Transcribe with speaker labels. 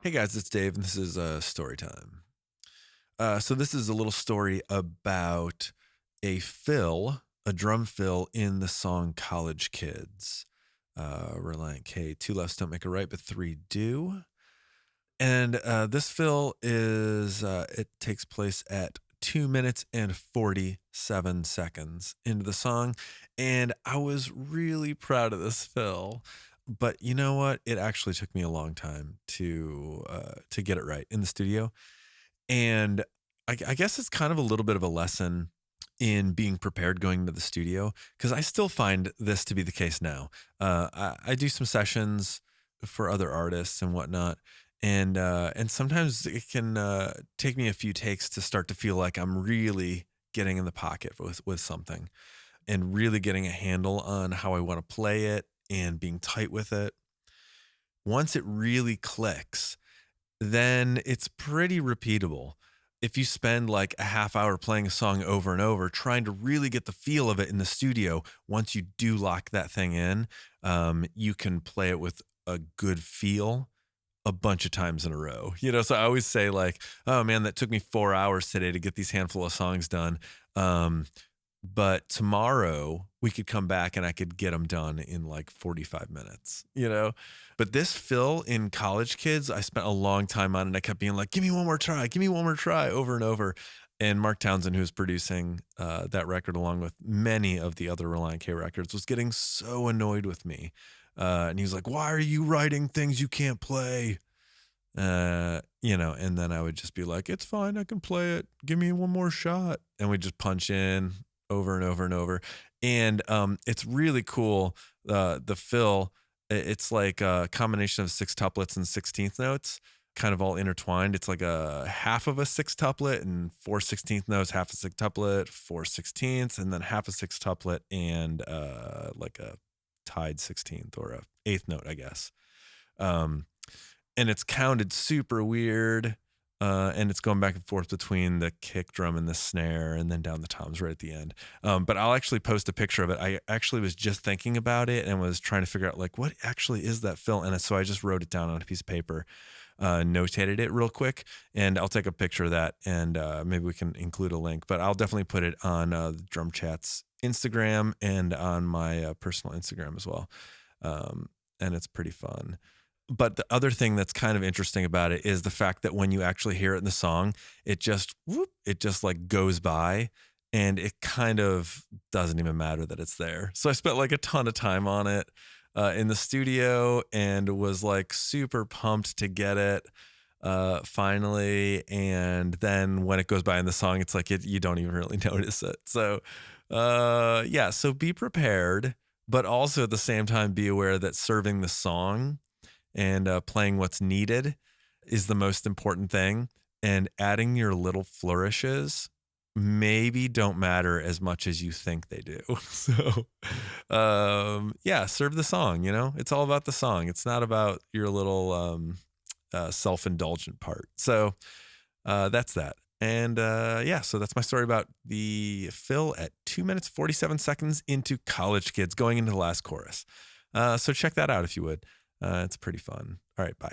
Speaker 1: Hey guys, it's Dave, and this is story time. So this is a little story about a drum fill in the song "College Kids." We're like, hey, two lefts don't make a right, but three do. And this fill it takes place at 2 minutes and 47 seconds into the song. And I was really proud of this fill. But you know what? It actually took me a long time to get it right in the studio. And I guess it's kind of a little bit of a lesson in being prepared going to the studio because I still find this to be the case now. I do some sessions for other artists and whatnot, and sometimes it can take me a few takes to start to feel like I'm really getting in the pocket with something and really getting a handle on how I want to play it and being tight with it. Once it really clicks, then it's pretty repeatable. If you spend like a half hour playing a song over and over, trying to really get the feel of it in the studio, once you do lock that thing in, you can play it with a good feel a bunch of times in a row. So I always say like, oh man, that took me 4 hours today to get these handful of songs done. But tomorrow we could come back and I could get them done in like 45 minutes. But this fill in College Kids, I spent a long time on it. And I kept being like, give me one more try over and over. And Mark Townsend, who's producing that record along with many of the other Reliant K records, was getting so annoyed with me. And he was like, why are you writing things you can't play? And then I would just be like, it's fine. I can play it. Give me one more shot. And we just punch in over and over and over. And it's really cool. The fill, it's like a combination of sextuplets and 16th notes, kind of all intertwined. It's like a half of a sextuplet and 4/16 notes, half a sextuplet, 4/16, and then half a sextuplet and like a tied 16th or a eighth note, I guess. And it's counted super weird. And it's going back and forth between the kick drum and the snare and then down the toms right at the end. But I'll actually post a picture of it. I actually was just thinking about it and was trying to figure out like, what actually is that fill? And so I just wrote it down on a piece of paper, notated it real quick, and I'll take a picture of that and maybe we can include a link, but I'll definitely put it on the DrumChats Instagram and on my personal Instagram as well. And it's pretty fun. But the other thing that's kind of interesting about it is the fact that when you actually hear it in the song, it just like goes by and it kind of doesn't even matter that it's there. So I spent like a ton of time on it in the studio and was like super pumped to get it finally. And then when it goes by in the song, it's like you don't even really notice it. So so be prepared, but also at the same time be aware that serving the song and playing what's needed is the most important thing. And adding your little flourishes maybe don't matter as much as you think they do. So, serve the song, it's all about the song. It's not about your little self-indulgent part. So that's that. And so that's my story about the fill at 2 minutes, 47 seconds into College Kids going into the last chorus. So check that out if you would. It's pretty fun. All right, bye.